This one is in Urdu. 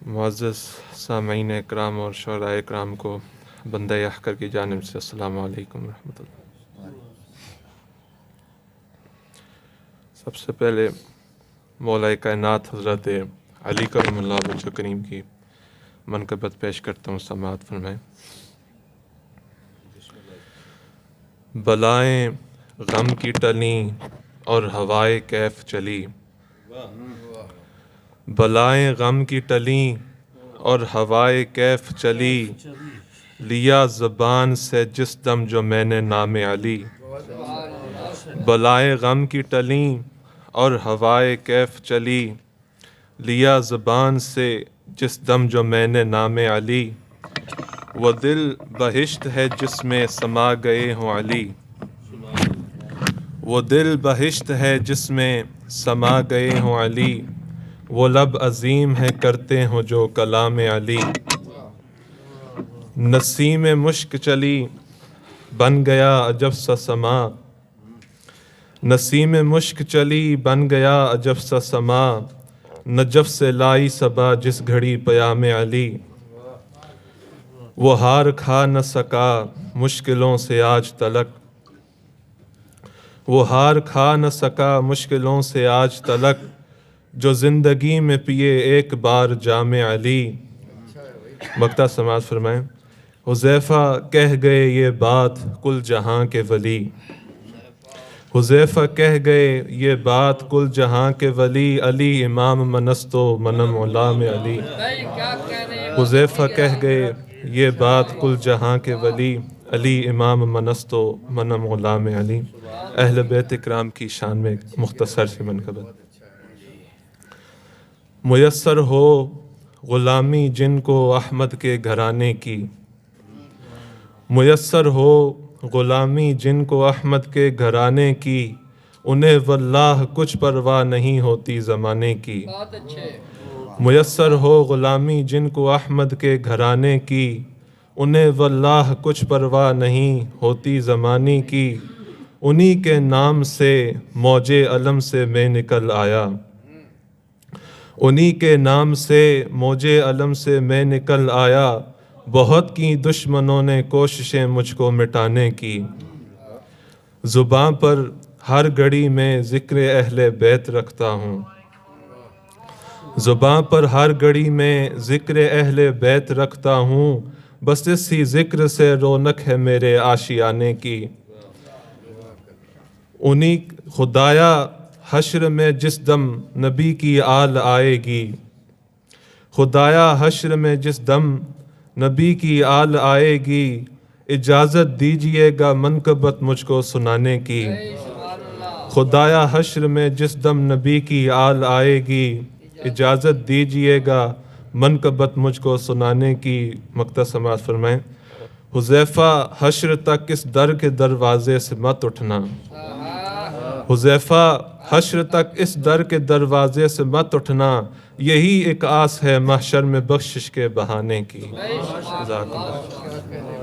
معزز سامعین اکرام اور شعراء اکرام کو بندہ احقر کی جانب سے السلام علیکم ورحمۃ اللہ۔ سب سے پہلے مولا کائنات حضرت علی کرم اللہ وجہ کریم کی منقبت پیش کرتا ہوں، سماعت فرمائیں۔ بلائیں غم کی ٹلیں اور ہوائے کیف چلی، بلائیں غم کی ٹلیں اور ہوائے کیف چلی، لیا زبان سے جس دم جو میں نے نام علی۔ بلائیں غم کی ٹلیں اور ہوائے کیف چلی، لیا زبان سے جس دم جو میں نے نام علی۔ وہ دل بہشت ہے جس میں سما گئے ہوں علی، وہ دل بہشت ہے جس میں سما گئے ہوں علی، وہ لب عظیم ہے کرتے ہوں جو کلام علی۔ نسیم مشک چلی بن گیا عجب سا سما، نسیم مشک چلی بن گیا عجب سا سما، نجف سے لائی صبا جس گھڑی پیام علی۔ وہ ہار کھا نہ سکا مشکلوں سے آج تلک، وہ ہار کھا نہ سکا مشکلوں سے آج تلک، جو زندگی میں پیے ایک بار جام علی۔ مقطع سماعت فرمائیں۔ حذیفہ کہہ گئے یہ بات کل جہاں کے ولی، حذیفہ کہہ گئے یہ بات کل جہاں کے ولی، علی امام منستو منم غلام علی۔ حذیفہ کہہ گئے یہ بات کل جہاں کے ولی، علی امام منستو منم غلام علی۔ اہل بیت اکرام کی شان میں مختصر سی منقبت۔ میسر ہو غلامی جن کو احمد کے گھرانے کی، میسر ہو غلامی جن کو احمد کے گھرانے کی، انہیں واللہ کچھ پرواہ نہیں ہوتی زمانے کی۔ میسر ہو غلامی جن کو احمد کے گھرانے کی، انہیں واللہ کچھ پرواہ نہیں ہوتی زمانے کی۔ انہی کے نام سے موج علم سے میں نکل آیا، انہی کے نام سے موج علم سے میں نکل آیا، بہت کی دشمنوں نے کوششیں مجھ کو مٹانے کی۔ زباں پر ہر گھڑی میں ذکر اہل بیت رکھتا ہوں، زباں پر ہر گھڑی میں ذکر اہل بیت رکھتا ہوں، بس اسی ذکر سے رونق ہے میرے آشیانے کی۔ انہی خدایا حشر میں جس دم نبی کی آل آئے گی، خدایا حشر میں جس دم نبی کی آل آئے گی، اجازت دیجئے گا منقبت مجھ کو سنانے کی۔ خدایا حشر میں جس دم نبی کی آل آئے گی، اجازت دیجئے گا منقبت مجھ کو سنانے کی۔ مقطع سماعت فرمائیں۔ حذیفہ حشر تک اس در کے دروازے سے مت اٹھنا، حذیفہ حشر تک اس در کے دروازے سے مت اٹھنا، یہی ایک آس ہے محشر میں بخشش کے بہانے کی۔ جزاک اللہ۔